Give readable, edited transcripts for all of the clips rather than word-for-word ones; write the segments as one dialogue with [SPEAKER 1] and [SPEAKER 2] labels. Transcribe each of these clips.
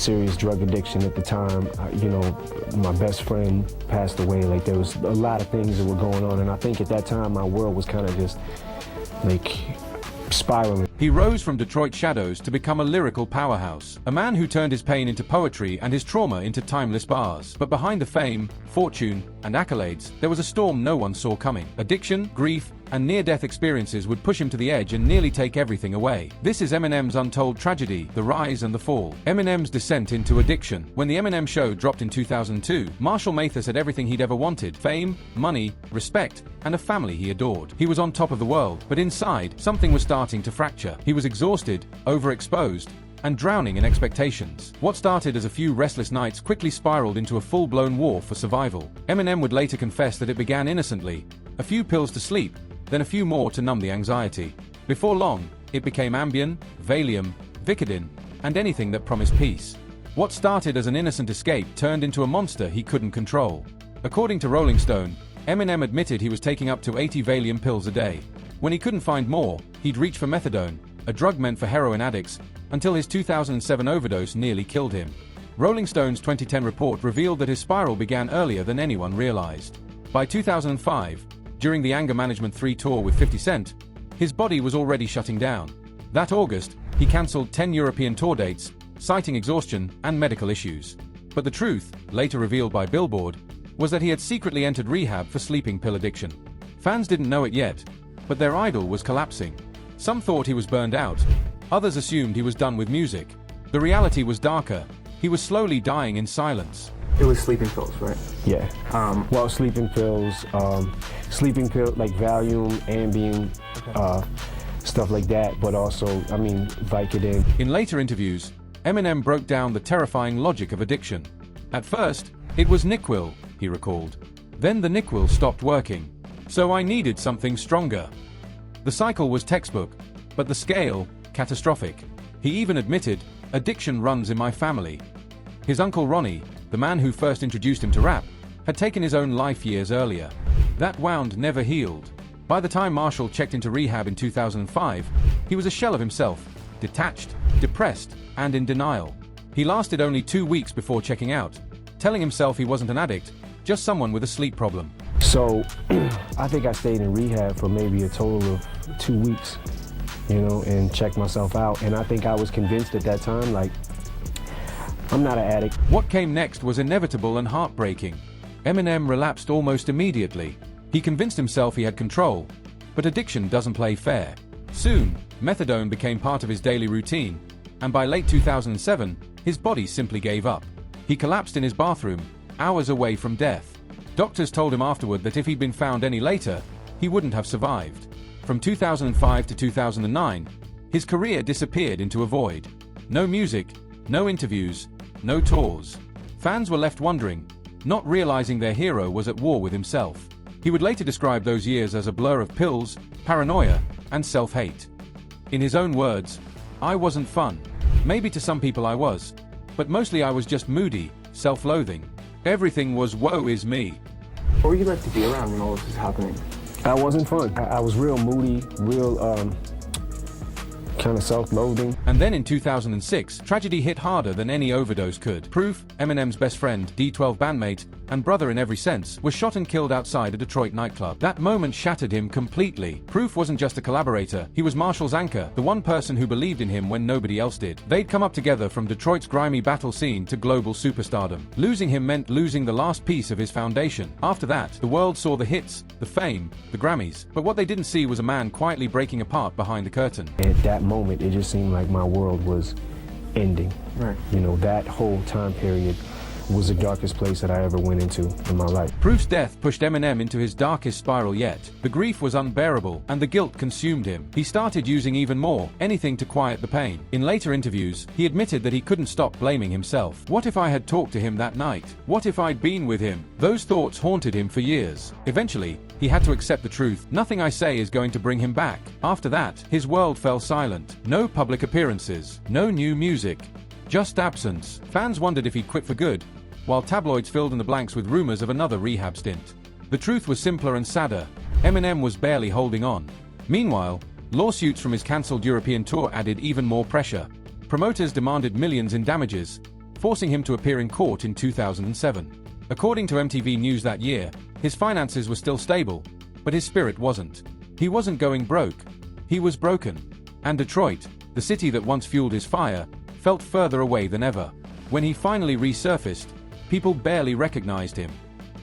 [SPEAKER 1] serious drug addiction at the time. You know, my best friend passed away. Like, there was a lot of things that were going on, and I think at that time my world was kind of just like spiraling.
[SPEAKER 2] He rose from Detroit shadows to become a lyrical powerhouse, a man who turned his pain into poetry and his trauma into timeless bars. But behind the fame, fortune, and accolades, there was a storm no one saw coming. Addiction, grief, and near-death experiences would push him to the edge and nearly take everything away. This is Eminem's untold tragedy, the rise and the fall. Eminem's descent into addiction. When the Eminem Show dropped in 2002, Marshall Mathers had everything he'd ever wanted: fame, money, respect, and a family he adored. He was on top of the world, but inside, something was starting to fracture. He was exhausted, overexposed, and drowning in expectations. What started as a few restless nights quickly spiraled into a full-blown war for survival. Eminem would later confess that it began innocently: a few pills to sleep, then a few more to numb the anxiety. Before long, it became Ambien, Valium, Vicodin, and anything that promised peace. What started as an innocent escape turned into a monster he couldn't control. According to Rolling Stone, Eminem admitted he was taking up to 80 Valium pills a day. When he couldn't find more, he'd reach for methadone, a drug meant for heroin addicts, until his 2007 overdose nearly killed him. Rolling Stone's 2010 report revealed that his spiral began earlier than anyone realized. By 2005, during the Anger Management 3 tour with 50 Cent, his body was already shutting down. That August, he cancelled 10 European tour dates, citing exhaustion and medical issues. But the truth, later revealed by Billboard, was that he had secretly entered rehab for sleeping pill addiction. Fans didn't know it yet, but their idol was collapsing. Some thought he was burned out. Others assumed he was done with music. The reality was darker. He was slowly dying in silence.
[SPEAKER 3] It was sleeping pills, right?
[SPEAKER 1] Yeah. Well, sleeping pills like Valium, Ambien, stuff like that, but also, I mean, Vicodin.
[SPEAKER 2] In later interviews, Eminem broke down the terrifying logic of addiction. At first, it was NyQuil, he recalled. Then the NyQuil stopped working. So I needed something stronger. The cycle was textbook, but the scale, catastrophic. He even admitted, addiction runs in my family. His uncle Ronnie, the man who first introduced him to rap, had taken his own life years earlier. That wound never healed. By the time Marshall checked into rehab in 2005, he was a shell of himself, detached, depressed, and in denial. He lasted only 2 weeks before checking out, telling himself he wasn't an addict, just someone with a sleep problem.
[SPEAKER 1] So, I think I stayed in rehab for maybe a total of 2 weeks, you know, and checked myself out. And I think I was convinced at that time, like, I'm not an addict.
[SPEAKER 2] What came next was inevitable and heartbreaking. Eminem relapsed almost immediately. He convinced himself he had control, but addiction doesn't play fair. Soon, methadone became part of his daily routine, and by late 2007, his body simply gave up. He collapsed in his bathroom, hours away from death. Doctors told him afterward that if he'd been found any later, he wouldn't have survived. From 2005 to 2009, his career disappeared into a void. No music, no interviews, no tours. Fans were left wondering, not realizing their hero was at war with himself. He would later describe those years as a blur of pills, paranoia, and self-hate. In his own words, I wasn't fun. Maybe to some people I was, but mostly I was just moody, self-loathing. Everything was woe is me.
[SPEAKER 3] What were you like to be around when all this was happening?
[SPEAKER 1] I wasn't fun. I was real moody, real kind of self-loathing.
[SPEAKER 2] And then in 2006, tragedy hit harder than any overdose could. Proof, Eminem's best friend, D12 bandmate, and brother in every sense, was shot and killed outside a Detroit nightclub. That moment shattered him completely. Proof wasn't just a collaborator, he was Marshall's anchor, the one person who believed in him when nobody else did. They'd come up together from Detroit's grimy battle scene to global superstardom. Losing him meant losing the last piece of his foundation. After that, the world saw the hits, the fame, the Grammys, but what they didn't see was a man quietly breaking apart behind the curtain.
[SPEAKER 1] At that moment, it just seemed like my world was ending.
[SPEAKER 3] Right.
[SPEAKER 1] You know, that whole time period was the darkest place that I ever went into in my life.
[SPEAKER 2] Proof's death pushed Eminem into his darkest spiral yet. The grief was unbearable, and the guilt consumed him. He started using even more, anything to quiet the pain. In later interviews, he admitted that he couldn't stop blaming himself. What if I had talked to him that night? What if I'd been with him? Those thoughts haunted him for years. Eventually, he had to accept the truth. Nothing I say is going to bring him back. After that, his world fell silent. No public appearances, no new music, just absence. Fans wondered if he'd quit for good, while tabloids filled in the blanks with rumors of another rehab stint. The truth was simpler and sadder. Eminem was barely holding on. Meanwhile, lawsuits from his cancelled European tour added even more pressure. Promoters demanded millions in damages. forcing him to appear in court in 2007. According to MTV News that year, his finances were still stable, but his spirit wasn't. He wasn't going broke. He was broken. And Detroit, the city that once fueled his fire, felt further away than ever. When he finally resurfaced, people barely recognized him.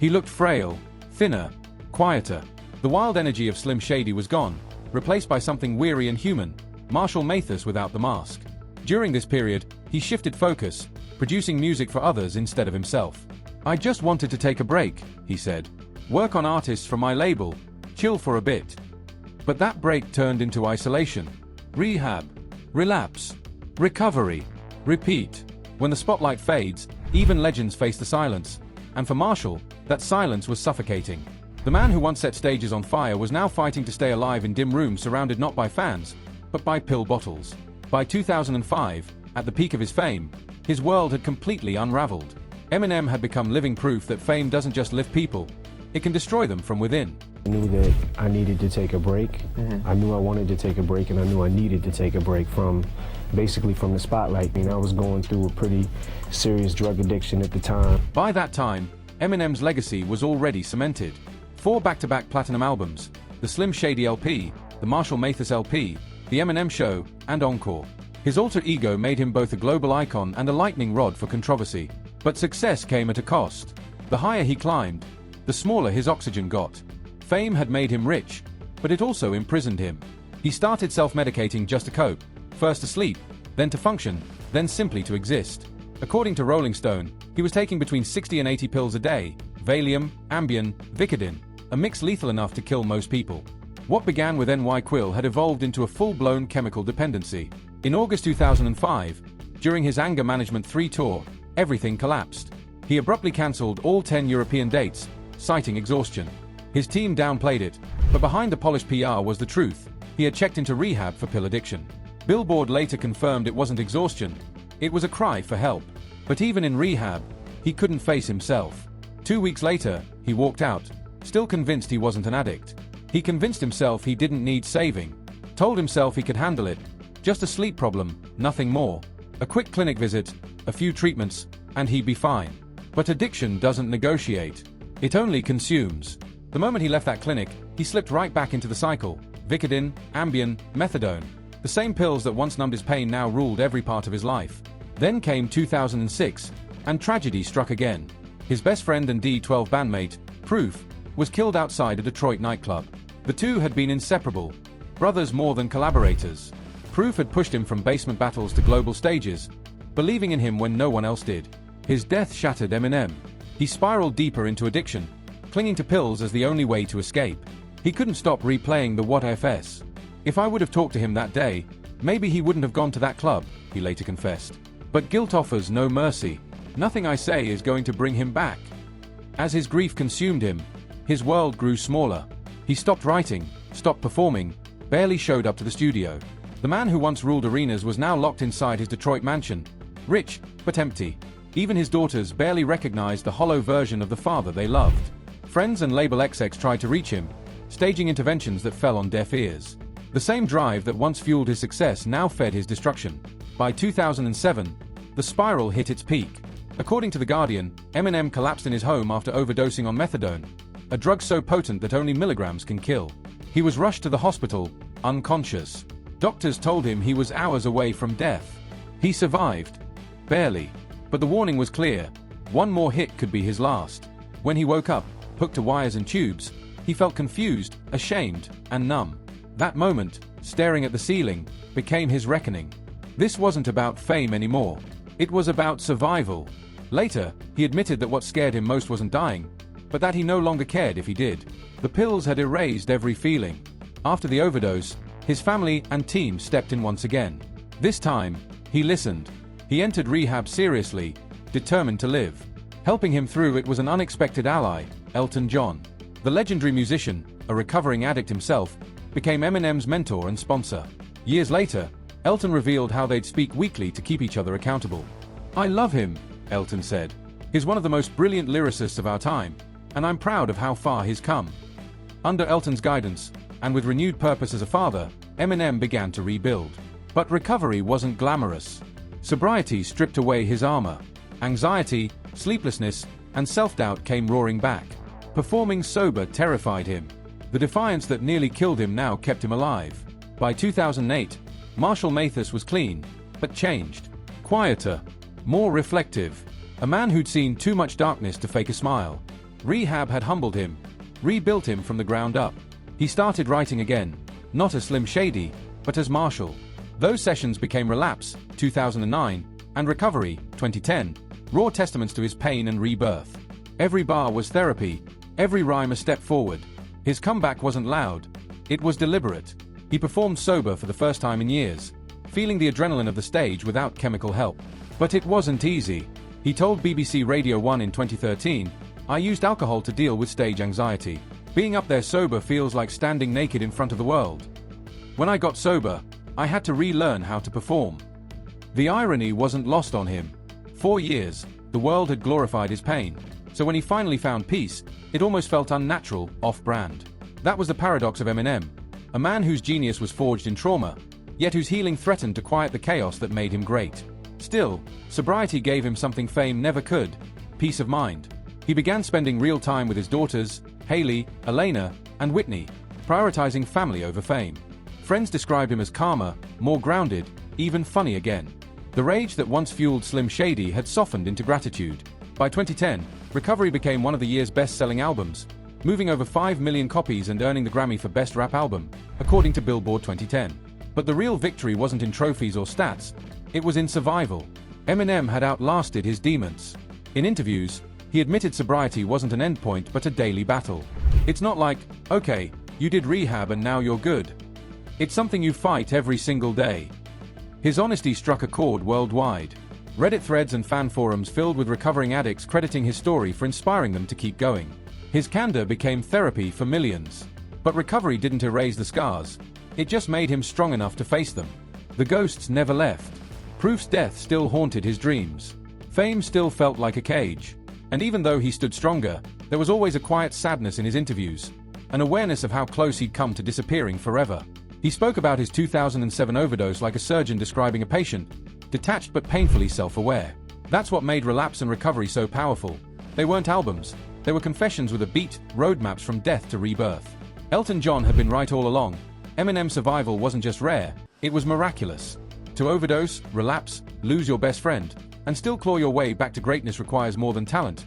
[SPEAKER 2] He looked frail, thinner, quieter. The wild energy of Slim Shady was gone, replaced by something weary and human, Marshall Mathers without the mask. During this period, he shifted focus, producing music for others instead of himself. "I just wanted to take a break," he said. "Work on artists from my label, chill for a bit." But that break turned into isolation, rehab, relapse, recovery, repeat. When the spotlight fades, even legends face the silence. And for Marshall, that silence was suffocating. The man who once set stages on fire was now fighting to stay alive in dim rooms surrounded not by fans, but by pill bottles. By 2005, at the peak of his fame, his world had completely unraveled. Eminem had become living proof that fame doesn't just lift people, it can destroy them from within.
[SPEAKER 1] I knew that I needed to take a break. I knew I wanted to take a break, and I knew I needed to take a break from the spotlight. I was going through a pretty serious drug addiction at the time.
[SPEAKER 2] By that time, Eminem's legacy was already cemented. 4 back-to-back platinum albums, the Slim Shady LP, the Marshall Mathers LP, the Eminem Show, and Encore. His alter ego made him both a global icon and a lightning rod for controversy. But success came at a cost. The higher he climbed, the smaller his oxygen got. Fame had made him rich, but it also imprisoned him. He started self-medicating just to cope, first to sleep, then to function, then simply to exist. According to Rolling Stone, he was taking between 60 and 80 pills a day, Valium, Ambien, Vicodin, a mix lethal enough to kill most people. What began with NyQuil had evolved into a full-blown chemical dependency. In August 2005, during his Anger Management 3 tour, everything collapsed. He abruptly cancelled all 10 European dates, citing exhaustion. His team downplayed it, but behind the polished PR was the truth. He had checked into rehab for pill addiction. Billboard later confirmed it wasn't exhaustion, it was a cry for help. But even in rehab, he couldn't face himself. 2 weeks later, he walked out, still convinced he wasn't an addict. He convinced himself he didn't need saving, told himself he could handle it. Just a sleep problem, nothing more. A quick clinic visit, a few treatments, and he'd be fine. But addiction doesn't negotiate. It only consumes. The moment he left that clinic, he slipped right back into the cycle. Vicodin, Ambien, Methadone. The same pills that once numbed his pain now ruled every part of his life. Then came 2006, and tragedy struck again. His best friend and D12 bandmate, Proof, was killed outside a Detroit nightclub. The two had been inseparable, brothers more than collaborators. Proof had pushed him from basement battles to global stages, believing in him when no one else did. His death shattered Eminem. He spiraled deeper into addiction, clinging to pills as the only way to escape. He couldn't stop replaying the what ifs. "If I would have talked to him that day, maybe he wouldn't have gone to that club," he later confessed. But guilt offers no mercy. Nothing I say is going to bring him back. As his grief consumed him, his world grew smaller. He stopped writing, stopped performing, barely showed up to the studio. The man who once ruled arenas was now locked inside his Detroit mansion, rich, but empty. Even his daughters barely recognized the hollow version of the father they loved. Friends and label execs tried to reach him, staging interventions that fell on deaf ears. The same drive that once fueled his success now fed his destruction. By 2007, the spiral hit its peak. According to The Guardian, Eminem collapsed in his home after overdosing on methadone, a drug so potent that only milligrams can kill. He was rushed to the hospital, unconscious. Doctors told him he was hours away from death. He survived. Barely. But the warning was clear. One more hit could be his last. When he woke up, hooked to wires and tubes, he felt confused, ashamed, and numb. That moment, staring at the ceiling, became his reckoning. This wasn't about fame anymore. It was about survival. Later, he admitted that what scared him most wasn't dying, but that he no longer cared if he did. The pills had erased every feeling. After the overdose, his family and team stepped in once again. This time, he listened. He entered rehab seriously, determined to live. Helping him through it was an unexpected ally, Elton John. The legendary musician, a recovering addict himself, became Eminem's mentor and sponsor. Years later, Elton revealed how they'd speak weekly to keep each other accountable. "I love him," Elton said. "He's one of the most brilliant lyricists of our time, and I'm proud of how far he's come." Under Elton's guidance, and with renewed purpose as a father, Eminem began to rebuild. But recovery wasn't glamorous. Sobriety stripped away his armor. Anxiety, sleeplessness, and self-doubt came roaring back. Performing sober terrified him. The defiance that nearly killed him now kept him alive. By 2008, Marshall Mathers was clean, but changed. Quieter, more reflective. A man who'd seen too much darkness to fake a smile. Rehab had humbled him, rebuilt him from the ground up. He started writing again, not as Slim Shady, but as Marshall. Those sessions became Relapse, 2009, and Recovery, 2010, raw testaments to his pain and rebirth. Every bar was therapy, every rhyme a step forward. His comeback wasn't loud, it was deliberate. He performed sober for the first time in years, feeling the adrenaline of the stage without chemical help. But it wasn't easy. He told BBC Radio 1 in 2013, "I used alcohol to deal with stage anxiety. Being up there sober feels like standing naked in front of the world. When I got sober, I had to relearn how to perform." The irony wasn't lost on him. For years, the world had glorified his pain, so when he finally found peace, it almost felt unnatural, off-brand. That was the paradox of Eminem, a man whose genius was forged in trauma, yet whose healing threatened to quiet the chaos that made him great. Still, sobriety gave him something fame never could: peace of mind. He began spending real time with his daughters, Haley, Elena, and Whitney, prioritizing family over fame. Friends described him as calmer, more grounded, even funny again. The rage that once fueled Slim Shady had softened into gratitude. By 2010, Recovery became one of the year's best-selling albums, moving over 5 million copies and earning the Grammy for Best Rap Album, according to Billboard 2010. But the real victory wasn't in trophies or stats, it was in survival. Eminem had outlasted his demons. In interviews, he admitted sobriety wasn't an endpoint but a daily battle. It's not like, okay, you did rehab and now you're good. It's something you fight every single day. His honesty struck a chord worldwide. Reddit threads and fan forums filled with recovering addicts crediting his story for inspiring them to keep going. His candor became therapy for millions. But recovery didn't erase the scars. It just made him strong enough to face them. The ghosts never left. Proof's death still haunted his dreams. Fame still felt like a cage. And even though he stood stronger, there was always a quiet sadness in his interviews, an awareness of how close he'd come to disappearing forever. He spoke about his 2007 overdose like a surgeon describing a patient, detached but painfully self-aware. That's what made Relapse and Recovery so powerful. They weren't albums, they were confessions with a beat, roadmaps from death to rebirth. Elton John had been right all along. Eminem's survival wasn't just rare, it was miraculous. To overdose, relapse, lose your best friend, and still claw your way back to greatness requires more than talent.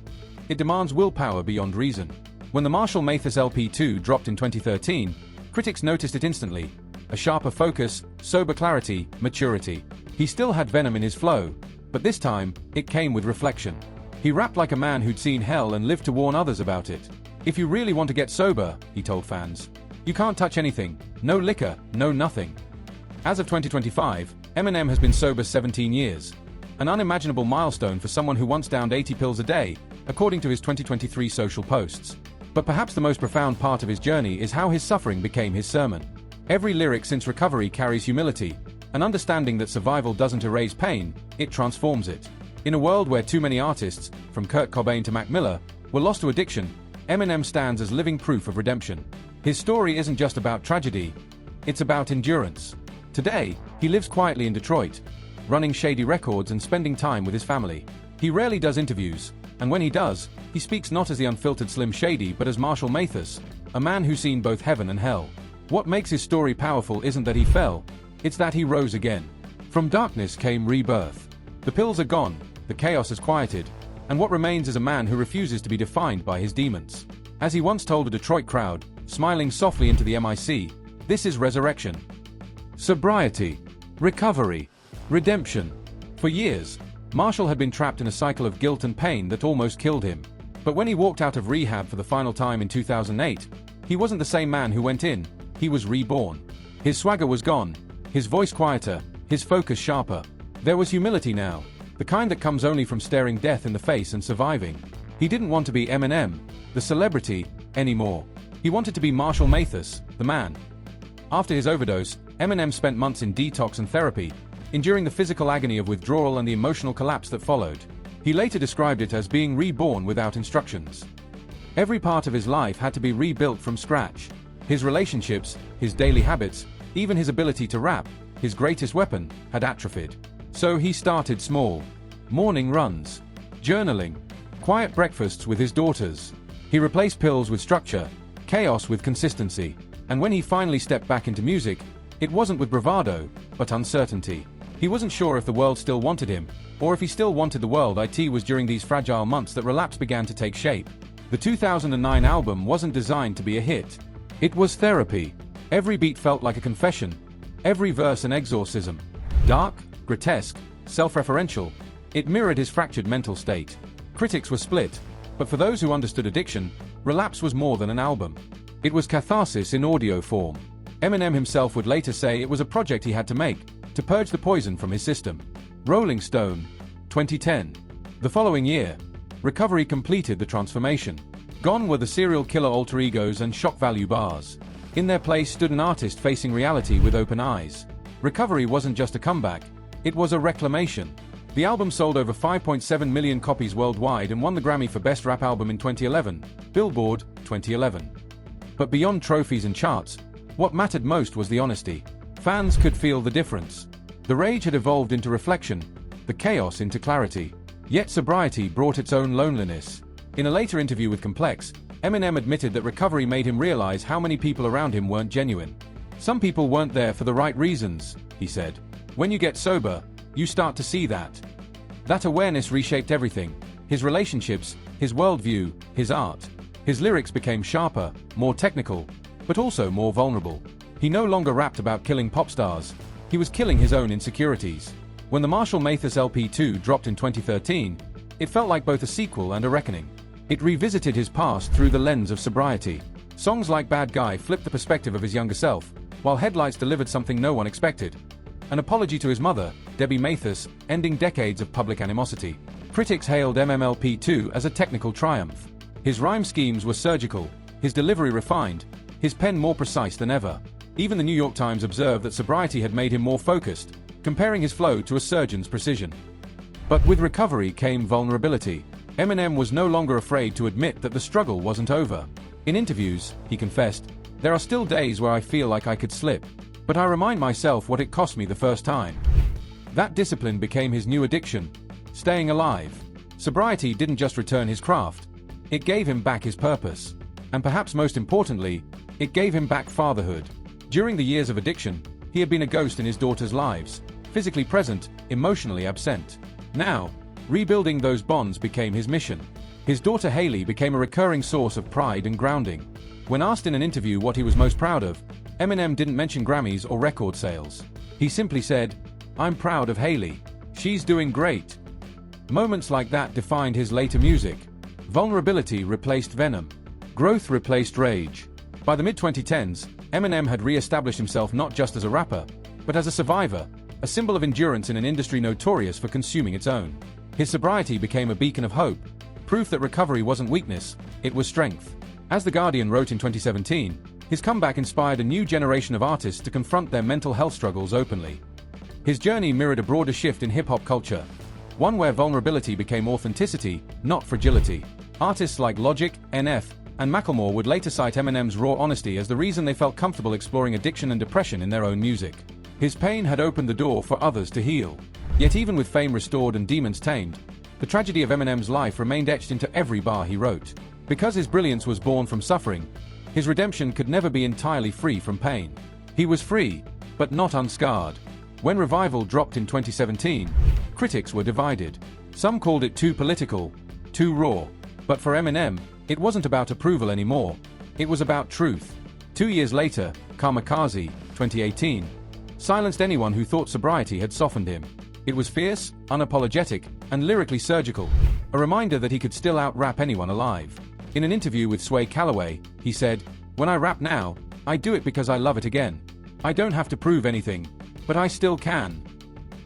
[SPEAKER 2] It demands willpower beyond reason. When the Marshall Mathers LP2 dropped in 2013, critics noticed it instantly. A sharper focus, sober clarity, maturity. He still had venom in his flow, but this time, it came with reflection. He rapped like a man who'd seen hell and lived to warn others about it. "If you really want to get sober," he told fans, "you can't touch anything, no liquor, no nothing." As of 2025, Eminem has been sober 17 years. An unimaginable milestone for someone who once downed 80 pills a day, according to his 2023 social posts. But perhaps the most profound part of his journey is how his suffering became his sermon. Every lyric since Recovery carries humility, an understanding that survival doesn't erase pain, it transforms it. In a world where too many artists, from Kurt Cobain to Mac Miller, were lost to addiction, Eminem stands as living proof of redemption. His story isn't just about tragedy, it's about endurance. Today, he lives quietly in Detroit, running Shady Records and spending time with his family. He rarely does interviews, and when he does, he speaks not as the unfiltered Slim Shady but as Marshall Mathers, a man who's seen both heaven and hell. What makes his story powerful isn't that he fell, it's that he rose again. From darkness came rebirth. The pills are gone, the chaos has quieted, and what remains is a man who refuses to be defined by his demons. As he once told a Detroit crowd, smiling softly into the mic, this is resurrection. Sobriety, recovery, redemption. For years, Marshall had been trapped in a cycle of guilt and pain that almost killed him. But when he walked out of rehab for the final time in 2008, he wasn't the same man who went in, he was reborn. His swagger was gone, his voice quieter, his focus sharper. There was humility now, the kind that comes only from staring death in the face and surviving. He didn't want to be Eminem, the celebrity, anymore. He wanted to be Marshall Mathers, the man. After his overdose, Eminem spent months in detox and therapy, enduring the physical agony of withdrawal and the emotional collapse that followed. He later described it as being reborn without instructions. Every part of his life had to be rebuilt from scratch. His relationships, his daily habits, even his ability to rap, his greatest weapon, had atrophied. So he started small. Morning runs. journaling, quiet breakfasts with his daughters. He replaced pills with structure, chaos with consistency. And when he finally stepped back into music, it wasn't with bravado, but uncertainty. He wasn't sure if the world still wanted him, or if he still wanted the world. It was during these fragile months that Relapse began to take shape. The 2009 album wasn't designed to be a hit. It was therapy. Every beat felt like a confession, every verse an exorcism. Dark, grotesque, self-referential, it mirrored his fractured mental state. Critics were split, but for those who understood addiction, Relapse was more than an album. It was catharsis in audio form. Eminem himself would later say it was a project he had to make, to purge the poison from his system. Rolling Stone, 2010. The following year, Recovery completed the transformation. Gone were the serial killer alter egos and shock value bars. In their place stood an artist facing reality with open eyes. Recovery wasn't just a comeback, it was a reclamation. The album sold over 5.7 million copies worldwide and won the Grammy for Best Rap Album in 2011, Billboard, 2011. But beyond trophies and charts, what mattered most was the honesty. Fans could feel the difference. The rage had evolved into reflection, the chaos into clarity. Yet sobriety brought its own loneliness. In a later interview with Complex, Eminem admitted that recovery made him realize how many people around him weren't genuine. Some people weren't there for the right reasons, he said. When you get sober, you start to see that. That awareness reshaped everything. His relationships, his worldview, his art. His lyrics became sharper, more technical, but also more vulnerable. He no longer rapped about killing pop stars. He was killing his own insecurities. When the Marshall Mathers LP 2 dropped in 2013, it felt like both a sequel and a reckoning. It revisited his past through the lens of sobriety. Songs like Bad Guy flipped the perspective of his younger self, while Headlights delivered something no one expected. An apology to his mother, Debbie Mathers, ending decades of public animosity. Critics hailed MMLP 2 as a technical triumph. His rhyme schemes were surgical, his delivery refined, his pen more precise than ever. Even the New York Times observed that sobriety had made him more focused, comparing his flow to a surgeon's precision. But with recovery came vulnerability. Eminem was no longer afraid to admit that the struggle wasn't over. In interviews, he confessed, "There are still days where I feel like I could slip, but I remind myself what it cost me the first time." That discipline became his new addiction, staying alive. Sobriety didn't just return his craft, it gave him back his purpose. And perhaps most importantly, it gave him back fatherhood. During the years of addiction, he had been a ghost in his daughters' lives, physically present, emotionally absent. Now, rebuilding those bonds became his mission. His daughter Haley became a recurring source of pride and grounding. When asked in an interview what he was most proud of, Eminem didn't mention Grammys or record sales. He simply said, "I'm proud of Haley. She's doing great." Moments like that defined his later music. Vulnerability replaced venom. Growth replaced rage. By the mid-2010s, Eminem had re-established himself not just as a rapper, but as a survivor, a symbol of endurance in an industry notorious for consuming its own. His sobriety became a beacon of hope, proof that recovery wasn't weakness, it was strength. As The Guardian wrote in 2017, his comeback inspired a new generation of artists to confront their mental health struggles openly. His journey mirrored a broader shift in hip-hop culture, one where vulnerability became authenticity, not fragility. Artists like Logic, NF, and Macklemore would later cite Eminem's raw honesty as the reason they felt comfortable exploring addiction and depression in their own music. His pain had opened the door for others to heal. Yet even with fame restored and demons tamed, the tragedy of Eminem's life remained etched into every bar he wrote. Because his brilliance was born from suffering, his redemption could never be entirely free from pain. He was free, but not unscarred. When Revival dropped in 2017, critics were divided. Some called it too political, too raw. But for Eminem, it wasn't about approval anymore. It was about truth. 2 years later, Kamikaze, 2018, silenced anyone who thought sobriety had softened him. It was fierce, unapologetic, and lyrically surgical, a reminder that he could still out-rap anyone alive. In an interview with Sway Calloway, he said, "When I rap now, I do it because I love it again. I don't have to prove anything, but I still can."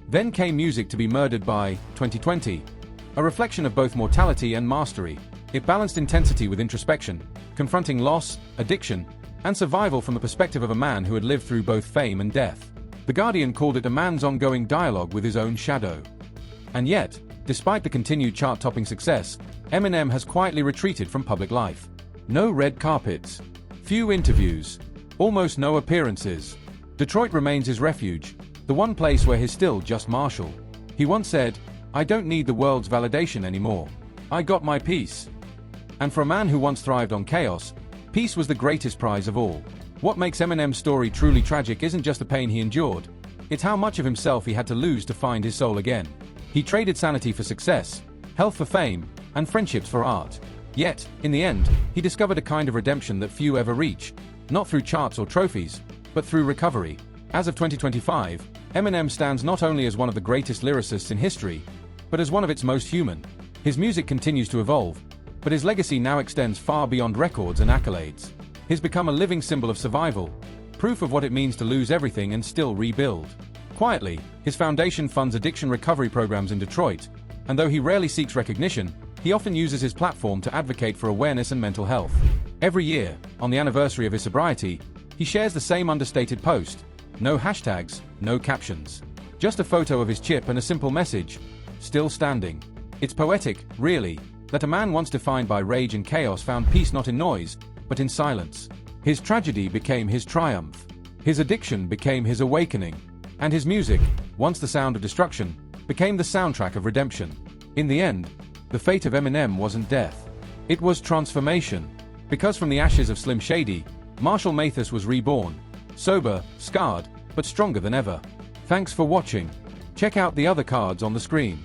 [SPEAKER 2] Then came Music to be Murdered by, 2020, a reflection of both mortality and mastery. It balanced intensity with introspection, confronting loss, addiction, and survival from the perspective of a man who had lived through both fame and death. The Guardian called it a man's ongoing dialogue with his own shadow. And yet, despite the continued chart-topping success, Eminem has quietly retreated from public life. No red carpets, few interviews, almost no appearances. Detroit remains his refuge, the one place where he's still just Marshall. He once said, I don't need the world's validation anymore. I got my peace. And for a man who once thrived on chaos, peace was the greatest prize of all. What makes Eminem's story truly tragic isn't just the pain he endured, it's how much of himself he had to lose to find his soul again. He traded sanity for success, health for fame, and friendships for art. Yet, in the end, he discovered a kind of redemption that few ever reach, not through charts or trophies, but through recovery. As of 2025, Eminem stands not only as one of the greatest lyricists in history, but as one of its most human. His music continues to evolve, but his legacy now extends far beyond records and accolades. He's become a living symbol of survival, proof of what it means to lose everything and still rebuild. Quietly, his foundation funds addiction recovery programs in Detroit, and though he rarely seeks recognition, he often uses his platform to advocate for awareness and mental health. Every year, on the anniversary of his sobriety, he shares the same understated post. No hashtags, no captions. Just a photo of his chip and a simple message: still standing. It's poetic, really, that a man once defined by rage and chaos found peace not in noise, but in silence. His tragedy became his triumph. His addiction became his awakening. And his music, once the sound of destruction, became the soundtrack of redemption. In the end, the fate of Eminem wasn't death. It was transformation. Because from the ashes of Slim Shady, Marshall Mathers was reborn. Sober, scarred, but stronger than ever. Thanks for watching. Check out the other cards on the screen.